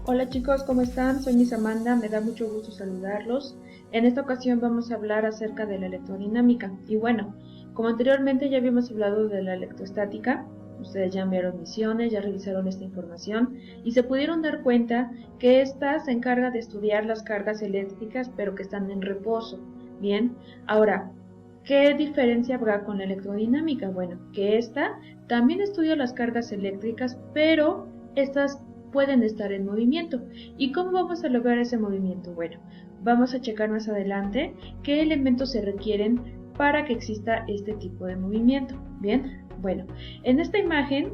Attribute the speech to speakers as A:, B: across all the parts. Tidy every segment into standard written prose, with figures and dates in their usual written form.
A: Hola chicos, ¿cómo están? Soy Miss Amanda, me da mucho gusto saludarlos. En esta ocasión vamos a hablar acerca de la electrodinámica. Y bueno, como anteriormente ya habíamos hablado de la electrostática, ustedes ya enviaron misiones, ya revisaron esta información y se pudieron dar cuenta que esta se encarga de estudiar las cargas eléctricas pero que están en reposo. Bien, ahora, ¿qué diferencia habrá con la electrodinámica? Bueno, que esta también estudia las cargas eléctricas, pero estas pueden estar en movimiento. ¿Y cómo vamos a lograr ese movimiento? Bueno, vamos a checar más adelante qué elementos se requieren para que exista este tipo de movimiento. Bien, bueno, en esta imagen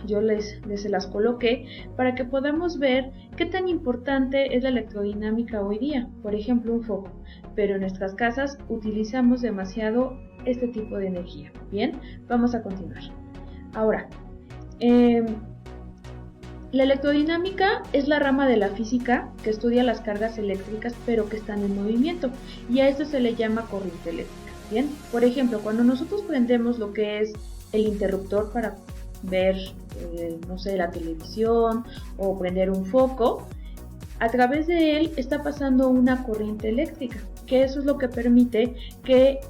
A: yo les las coloqué para que podamos ver qué tan importante es la electrodinámica hoy día. Por ejemplo, un foco, pero en nuestras casas utilizamos demasiado este tipo de energía. Bien, vamos a continuar. Ahora, la electrodinámica es la rama de la física que estudia las cargas eléctricas pero que están en movimiento, y a esto se le llama corriente eléctrica. Bien, por ejemplo, cuando nosotros prendemos lo que es el interruptor para ver, no sé, la televisión o prender un foco, a través de él está pasando una corriente eléctrica, que eso es lo que permite que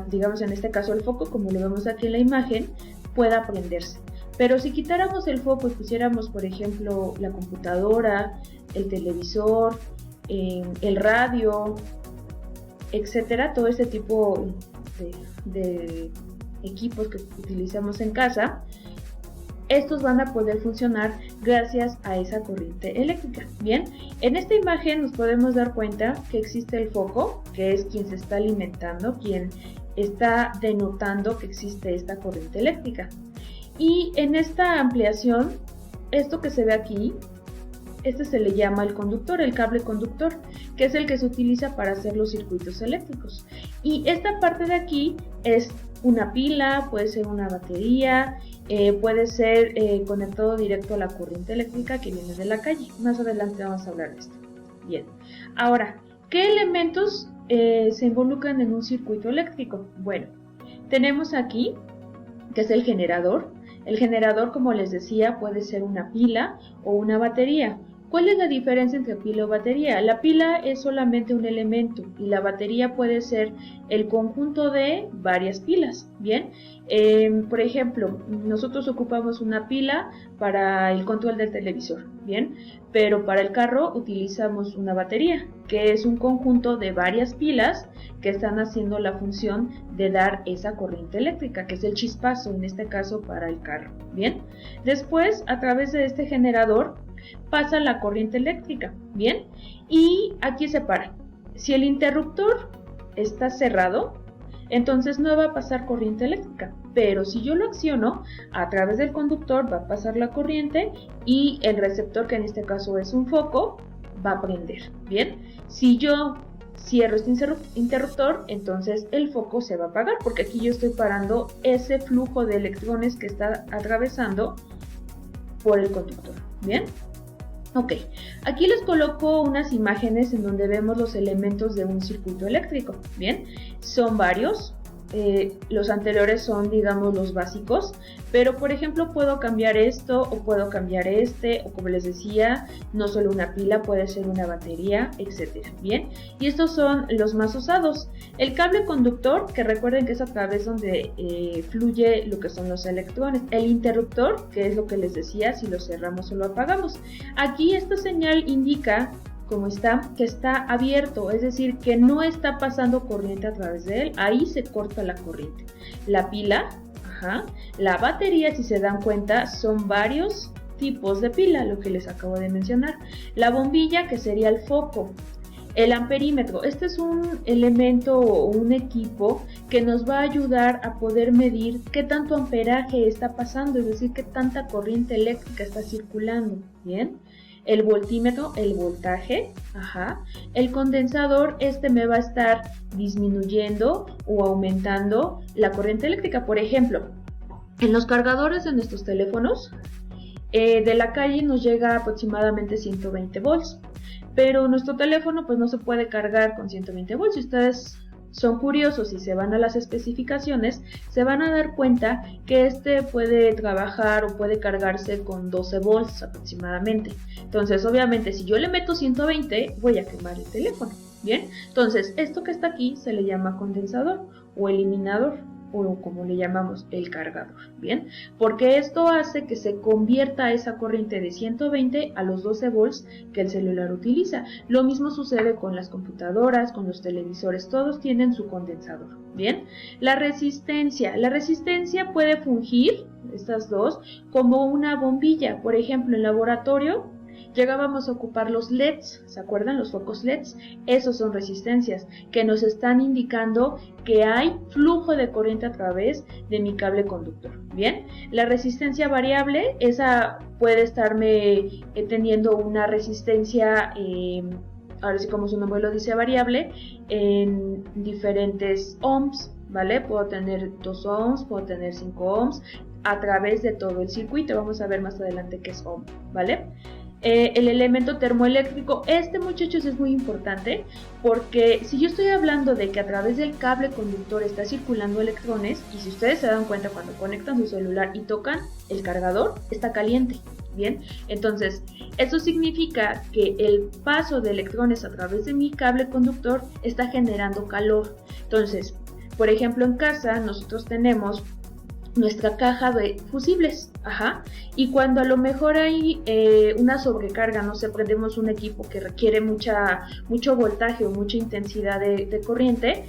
A: digamos en este caso el foco, como lo vemos aquí en la imagen, pueda prenderse. Pero si quitáramos el foco y pusiéramos, por ejemplo, la computadora, el televisor, el radio, etcétera, todo este tipo de equipos que utilizamos en casa, estos van a poder funcionar gracias a esa corriente eléctrica. Bien, en esta imagen nos podemos dar cuenta que existe el foco, que es quien se está alimentando, quien está denotando que existe esta corriente eléctrica. Y en esta ampliación, esto que se ve aquí, este se le llama el conductor, el cable conductor, que es el que se utiliza para hacer los circuitos eléctricos. Y esta parte de aquí es una pila, puede ser una batería, puede ser conectado directo a la corriente eléctrica que viene de la calle. Más adelante vamos a hablar de esto. Bien, ahora, ¿qué elementos se involucran en un circuito eléctrico? Bueno, tenemos aquí, que es el generador. El generador, como les decía, puede ser una pila o una batería. ¿Cuál es la diferencia entre pila o batería? La pila es solamente un elemento y la batería puede ser el conjunto de varias pilas. Bien, por ejemplo, nosotros ocupamos una pila para el control del televisor, bien, pero para el carro utilizamos una batería, que es un conjunto de varias pilas que están haciendo la función de dar esa corriente eléctrica, que es el chispazo en este caso para el carro. Bien, después a través de este generador pasa la corriente eléctrica. Bien, y aquí se para. Si el interruptor está cerrado, entonces no va a pasar corriente eléctrica, pero si yo lo acciono, a través del conductor va a pasar la corriente y el receptor, que en este caso es un foco, va a prender. Bien, si yo cierro este interruptor, entonces el foco se va a apagar, porque aquí yo estoy parando ese flujo de electrones que está atravesando por el conductor. Bien, ok, aquí les coloco unas imágenes en donde vemos los elementos de un circuito eléctrico. Bien, son varios. Los anteriores son, digamos, los básicos, pero por ejemplo puedo cambiar esto o puedo cambiar este, o como les decía, no solo una pila, puede ser una batería, etcétera. Bien, y estos son los más usados. El cable conductor, que recuerden que es a través donde fluye lo que son los electrones. El interruptor, que es lo que les decía, si lo cerramos o lo apagamos. Aquí esta señal indica como está, que está abierto, es decir, que no está pasando corriente a través de él, ahí se corta la corriente. La pila, la batería, si se dan cuenta, son varios tipos de pila, lo que les acabo de mencionar. La bombilla, que sería el foco. El amperímetro, este es un elemento o un equipo que nos va a ayudar a poder medir qué tanto amperaje está pasando, es decir, qué tanta corriente eléctrica está circulando. Bien. El voltímetro, el voltaje, el condensador, este me va a estar disminuyendo o aumentando la corriente eléctrica. Por ejemplo, en los cargadores de nuestros teléfonos, de la calle nos llega aproximadamente 120 volts, pero nuestro teléfono pues no se puede cargar con 120 volts. Si ustedes son curiosos y se van a las especificaciones, se van a dar cuenta que este puede trabajar o puede cargarse con 12 volts aproximadamente. Entonces, obviamente, si yo le meto 120, voy a quemar el teléfono. Bien, entonces esto que está aquí se le llama condensador o eliminador, o como le llamamos, el cargador. Bien, porque esto hace que se convierta esa corriente de 120 a los 12 volts que el celular utiliza. Lo mismo sucede con las computadoras, con los televisores, todos tienen su condensador. Bien, la resistencia puede fungir, estas dos, como una bombilla. Por ejemplo, en laboratorio llegábamos a ocupar los LEDs, ¿se acuerdan? Los focos LEDs. Esos son resistencias que nos están indicando que hay flujo de corriente a través de mi cable conductor. Bien, la resistencia variable, esa puede estarme teniendo una resistencia, ahora sí como su nombre lo dice, variable, en diferentes ohms, ¿vale? Puedo tener 2 ohms, puedo tener 5 ohms a través de todo el circuito. Vamos a ver más adelante qué es ohm, ¿vale? El elemento termoeléctrico, muchachos es muy importante, porque si yo estoy hablando de que a través del cable conductor está circulando electrones, y si ustedes se dan cuenta cuando conectan su celular y tocan el cargador, está caliente. Bien, entonces eso significa que el paso de electrones a través de mi cable conductor está generando calor. Entonces, por ejemplo, en casa nosotros tenemos nuestra caja de fusibles, y cuando a lo mejor hay una sobrecarga, no sé, prendemos un equipo que requiere mucho voltaje o mucha intensidad de corriente,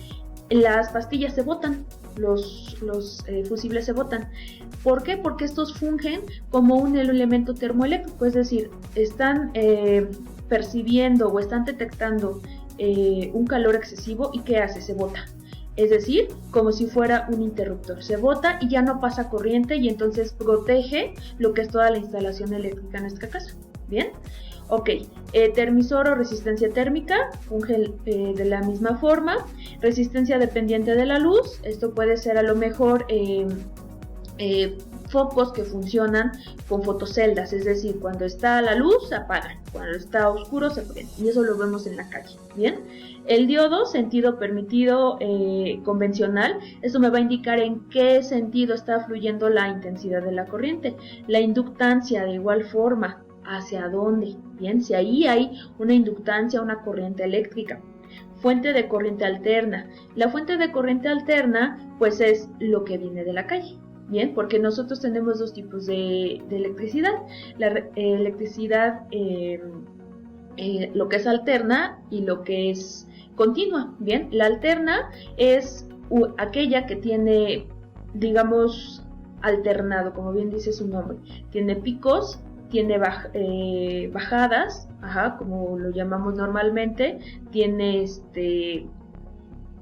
A: las pastillas se botan, los fusibles se botan. ¿Por qué? Porque estos fungen como un elemento termoeléctrico, es decir, están percibiendo o están detectando un calor excesivo, y ¿qué hace? Se bota. Es decir, como si fuera un interruptor, se bota y ya no pasa corriente, y entonces protege lo que es toda la instalación eléctrica en nuestra casa. Bien, ok, termisor o resistencia térmica funge de la misma forma. Resistencia dependiente de la luz, esto puede ser a lo mejor focos que funcionan con fotoceldas, es decir, cuando está la luz se apagan, cuando está oscuro se prende, y eso lo vemos en la calle. Bien, el diodo, sentido permitido convencional, esto me va a indicar en qué sentido está fluyendo la intensidad de la corriente. La inductancia, de igual forma, hacia dónde. Bien, si ahí hay una inductancia, una corriente eléctrica. Fuente de corriente alterna. La fuente de corriente alterna, pues es lo que viene de la calle. Bien, porque nosotros tenemos dos tipos de electricidad. La electricidad, lo que es alterna y lo que es continua. Bien, la alterna es aquella que tiene, digamos, alternado, como bien dice su nombre. Tiene picos, tiene bajadas, como lo llamamos normalmente, tiene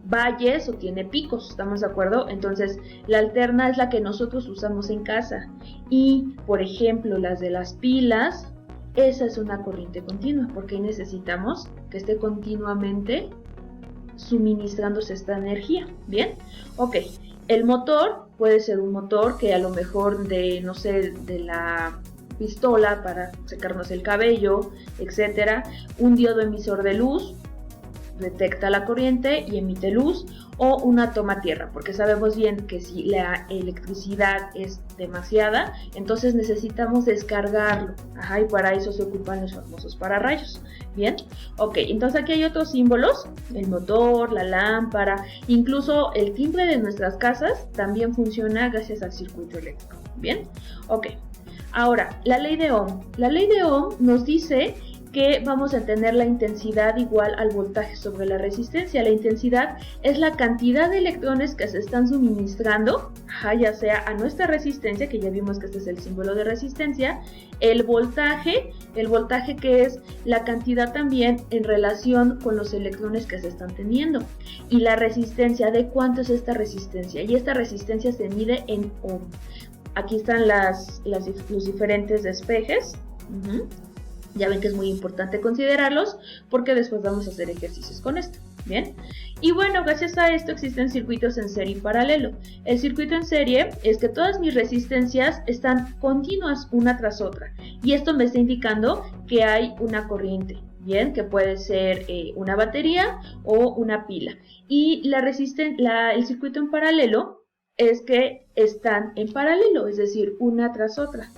A: valles o tiene picos, ¿estamos de acuerdo? Entonces, la alterna es la que nosotros usamos en casa, y, por ejemplo, las de las pilas, esa es una corriente continua, porque necesitamos que esté continuamente suministrándose esta energía. Bien, ok, el motor puede ser un motor que a lo mejor de la pistola para secarnos el cabello, etcétera. Un diodo emisor de luz detecta la corriente y emite luz, o una toma tierra, porque sabemos bien que si la electricidad es demasiada, entonces necesitamos descargarlo, y para eso se ocupan los famosos pararrayos. Bien, ok, entonces aquí hay otros símbolos: el motor, la lámpara, incluso el timbre de nuestras casas también funciona gracias al circuito eléctrico. Bien, ok, ahora la ley de Ohm. La ley de Ohm nos dice que vamos a tener la intensidad igual al voltaje sobre la resistencia. La intensidad es la cantidad de electrones que se están suministrando, ya sea a nuestra resistencia, que ya vimos que este es el símbolo de resistencia, el voltaje que es la cantidad también en relación con los electrones que se están teniendo, y la resistencia, de cuánto es esta resistencia, y esta resistencia se mide en ohm. Aquí están los diferentes despejes. Ya ven que es muy importante considerarlos, porque después vamos a hacer ejercicios con esto. Bien, y bueno, gracias a esto existen circuitos en serie y paralelo. El circuito en serie es que todas mis resistencias están continuas una tras otra, y esto me está indicando que hay una corriente. bien, que puede ser una batería o una pila. Y el circuito en paralelo es que están en paralelo, es decir, una tras otra,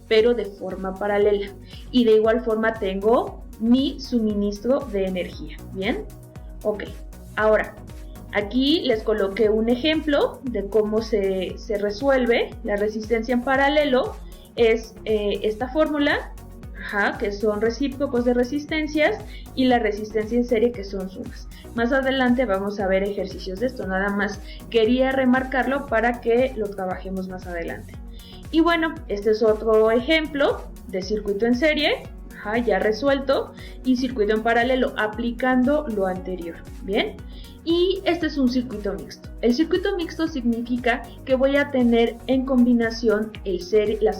A: pero de forma paralela. Y de igual forma tengo mi suministro de energía, ¿bien? Ok, ahora, aquí les coloqué un ejemplo de cómo se resuelve la resistencia en paralelo. Es esta fórmula, que son recíprocos de resistencias, y la resistencia en serie, que son sumas. Más adelante vamos a ver ejercicios de esto, nada más quería remarcarlo para que lo trabajemos más adelante. Y bueno, este es otro ejemplo de circuito en serie, ya resuelto, y circuito en paralelo, aplicando lo anterior, ¿bien? Y este es un circuito mixto. El circuito mixto significa que voy a tener en combinación el circuito en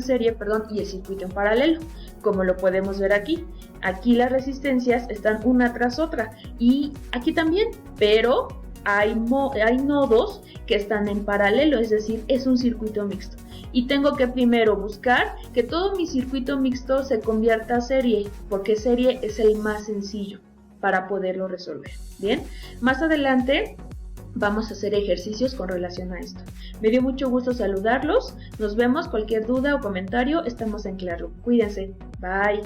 A: serie, y el circuito en paralelo, como lo podemos ver aquí. Aquí las resistencias están una tras otra, y aquí también, pero hay nodos que están en paralelo, es decir, es un circuito mixto. Y tengo que primero buscar que todo mi circuito mixto se convierta a serie, porque serie es el más sencillo para poderlo resolver. Bien, más adelante vamos a hacer ejercicios con relación a esto. Me dio mucho gusto saludarlos. Nos vemos. Cualquier duda o comentario, estamos en claro. Cuídense. Bye.